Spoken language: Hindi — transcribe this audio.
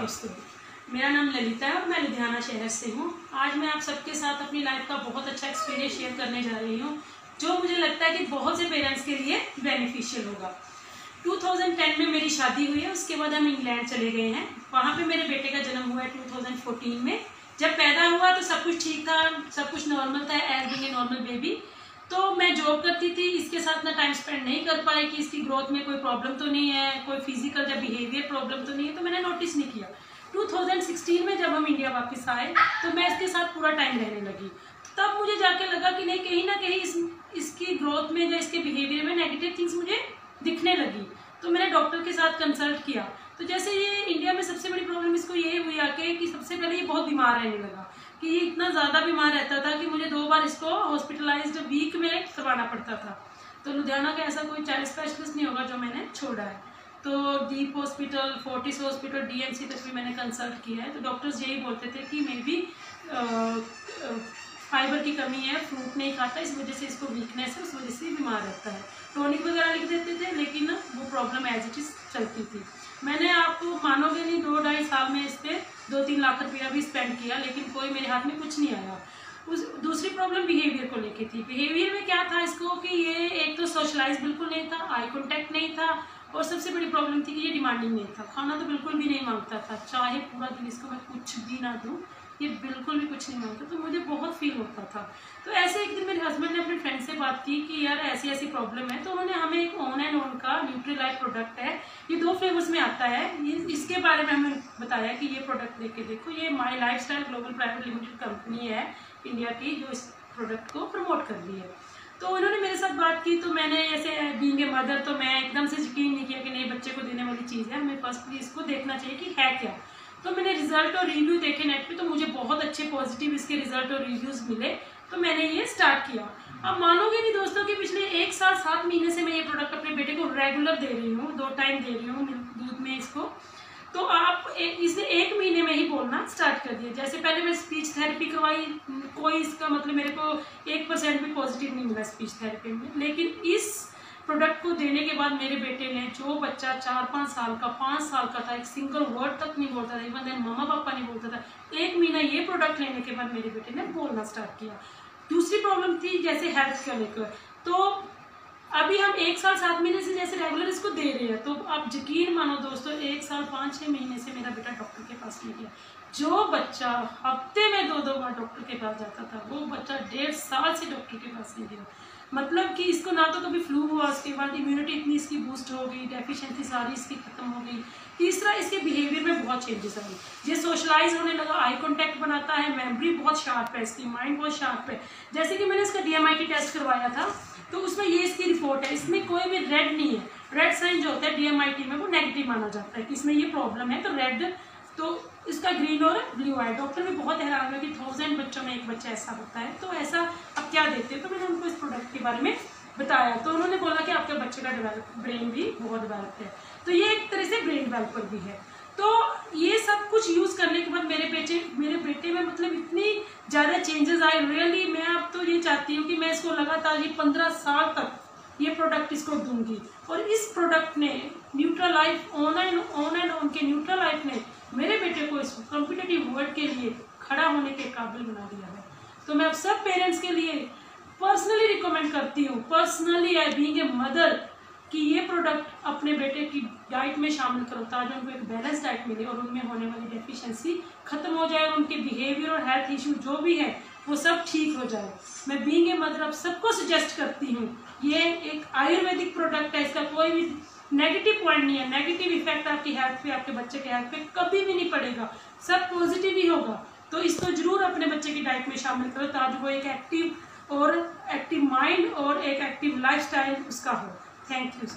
दोस्तों, मेरा नाम ललिता है और मैं लुधियाना शहर से हूँ। आज मैं आप सबके साथ अपनी लाइफ का बहुत अच्छा एक्सपीरियंस शेयर करने जा रही हूँ, जो मुझे लगता है कि बहुत से पेरेंट्स के लिए बेनिफिशियल होगा। 2010 में मेरी शादी हुई है, उसके बाद हम इंग्लैंड चले गए हैं। वहाँ पे मेरे बेटे का जन्म हुआ है 2014 में। जब पैदा हुआ तो सब कुछ ठीक था, सब कुछ नॉर्मल था, as being a normal baby. तो मैं जॉब करती थी, इसके साथ ना टाइम स्पेंड नहीं कर पाई कि इसकी ग्रोथ में कोई प्रॉब्लम तो नहीं है, कोई फिजिकल या बिहेवियर प्रॉब्लम तो नहीं है, तो मैंने नोटिस नहीं किया। 2016 में जब हम इंडिया वापस आए तो मैं इसके साथ पूरा टाइम रहने लगी। तब मुझे जाके लगा कि नहीं, कहीं ना कहीं इसकी ग्रोथ में या इसके बिहेवियर में नेगेटिव थिंग्स मुझे दिखने लगी। तो मैंने डॉक्टर के साथ कंसल्ट किया। तो जैसे ये इंडिया में सबसे बड़ी प्रॉब्लम इसको ये हुई आके कि सबसे पहले ये बहुत बीमार रहने लगा, कि ये इतना ज़्यादा बीमार रहता था कि मुझे 2 बार इसको हॉस्पिटलाइज्ड वीक में करवाना पड़ता था। तो लुधियाना का ऐसा कोई चाइल्ड स्पेशलिस्ट नहीं होगा जो मैंने छोड़ा है। तो दीप हॉस्पिटल, फोर्टिस हॉस्पिटल, डीएमसी तक भी मैंने कंसल्ट किया है। तो डॉक्टर्स यही बोलते थे कि मे बी फाइबर की कमी है, फ्रूट नहीं खाता, इस वजह से इसको वीकनेस है, उस वजह से बीमार रहता है। टॉनिक वगैरह लिख देते थे, लेकिन वो प्रॉब्लम एज इट इज चलती थी। मैंने, आपको मानोगे नहीं, 2-2.5 साल में इस पर 2-3 लाख रुपया भी स्पेंड किया, लेकिन कोई मेरे हाथ में कुछ नहीं आया। दूसरी प्रॉब्लम बिहेवियर को लेके थी। बिहेवियर में क्या था इसको कि ये एक तो सोशलाइज बिल्कुल नहीं था, आई कॉन्टैक्ट नहीं था, और सबसे बड़ी प्रॉब्लम थी कि ये डिमांडिंग नहीं था। खाना तो बिल्कुल भी नहीं मांगता था, चाहे पूरा दिन इसको मैं कुछ भी ना दूं, ये बिल्कुल भी कुछ नहीं मांगता। तो मुझे बहुत फील होता था। तो ऐसे एक दिन मेरे हस्बैंड ने अपने फ्रेंड से बात की कि यार ऐसी ऐसी प्रॉब्लम है। तो उन्होंने हमें एक ऑन एंड ऑन का न्यूट्रीलाइफ प्रोडक्ट है, ये 2 फ्लेवर्स में आता है, इसके बारे में हमें बताया कि ये प्रोडक्ट लेके देखो। ये my lifestyle global private limited company है इंडिया की, जो इस प्रोडक्ट को प्रमोट कर रही है। तो उन्होंने मेरे साथ बात की। तो मैंने ऐसे बीइंग ए मदर, तो मैं एकदम से यकीन नहीं किया कि नहीं, बच्चे को देने वाली चीज़ है, हमें फर्स्टली इसको देखना चाहिए कि है क्या। तो मैंने रिजल्ट और रिव्यू देखे नेट पे, तो मुझे बहुत अच्छे पॉजिटिव इसके रिजल्ट और रिव्यूज मिले। तो मैंने ये स्टार्ट किया। अब मानोगे नहीं दोस्तों कि पिछले 1 साल 7 महीने से मैं ये प्रोडक्ट अपने बेटे को रेगुलर दे रही हूँ, 2 टाइम दे रही हूँ दूध में इसको। तो आप इसने 1 महीने में ही बोलना स्टार्ट कर दिया। जैसे पहले मैं स्पीच थेरेपी करवाई, कोई इसका मतलब मेरे को 1% भी पॉजिटिव नहीं मिला स्पीच थेरेपी में। लेकिन इस प्रोडक्ट को देने के बाद मेरे बेटे ने, जो बच्चा 4-5 साल का, 5 साल का था, एक सिंगल वर्ड तक नहीं बोलता था, इवन देन मम्मा पापा नहीं बोलता था, 1 महीना ये प्रोडक्ट लेने के बाद मेरे बेटे ने बोलना स्टार्ट किया। दूसरी प्रॉब्लम थी जैसे हेल्थ को लेकर। तो अभी हम 1 साल 7 महीने से जैसे रेगुलर इसको दे रहे हैं। तो आप यकीन मानो दोस्तों, 1 साल 5-6 महीने से मेरा बेटा डॉक्टर के पास नहीं गया। जो बच्चा हफ्ते में 2-2 बार डॉक्टर के पास जाता था, वो बच्चा 1.5 साल से डॉक्टर के पास नहीं गया। मतलब कि इसको ना तो कभी फ्लू हुआ, उसके बाद इम्यूनिटी इतनी इसकी बूस्ट हो गई, डेफिशिएंसी सारी इसकी खत्म हो गई। तीसरा, इसके बिहेवियर में बहुत चेंजेस आ गई। ये सोशलाइज होने लगा, आई कॉन्टैक्ट बनाता है, मेमोरी बहुत शार्प है इसकी, माइंड बहुत शार्प है। जैसे कि मैंने इसका DMIT टेस्ट करवाया था, तो उसमें ये इसकी रिपोर्ट है, इसमें कोई भी रेड नहीं है। रेड साइन जो होता है DMIT में, वो नेगेटिव माना जाता है कि इसमें ये प्रॉब्लम है। तो रेड, तो इसका ग्रीन और ब्लू है। डॉक्टर भी बहुत हैरान हुआ कि 1000 बच्चों में एक बच्चा ऐसा होता है, तो ऐसा अब क्या देखते हैं। तो मैंने उनको इस प्रोडक्ट के बारे में बताया। तो उन्होंने बोला कि आपके बच्चे का ब्रेन भी बहुत डेवलप है, तो ये एक तरह से ब्रेन डेवलपर भी है। तो ये सब कुछ यूज करने के बाद मेरे बेटे में मतलब इतनी ज्यादा चेंजेस आए। रियली मैं अब तो ये चाहती हूँ कि मैं इसको लगातार ये 15 साल तक ये प्रोडक्ट इसको दूंगी। और इस प्रोडक्ट ने न्यूट्रालाइफ, ऑन एंड ऑन के न्यूट्रालाइफ ने मेरे बेटे को इस कॉम्पिटिटिव वर्ल्ड के लिए खड़ा होने के काबिल बना दिया है। तो मैं अब सब पेरेंट्स के लिए पर्सनली रिकमेंड करती हूँ, personally I being a mother, कि ये प्रोडक्ट अपने बेटे की डाइट में शामिल करो, ताकि उनको एक बैलेंस डाइट मिले और उनमें होने वाली डेफिशिएंसी खत्म हो जाए और उनके बिहेवियर और हेल्थ इशू जो भी है वो सब ठीक हो जाए। मैं बीइंग ए मदर अब सबको सजेस्ट करती हूँ। ये एक आयुर्वेदिक प्रोडक्ट है, इसका कोई भी नेगेटिव पॉइंट नहीं है। नेगेटिव इफेक्ट आपकी हेल्थ पे, आपके बच्चे के हेल्थ पे कभी भी नहीं पड़ेगा, सब पॉजिटिव ही होगा। तो इसको जरूर अपने बच्चे की डाइट में शामिल करो, ताकि वो एक एक्टिव माइंड और एक एक्टिव लाइफस्टाइल उसका हो। Thank you.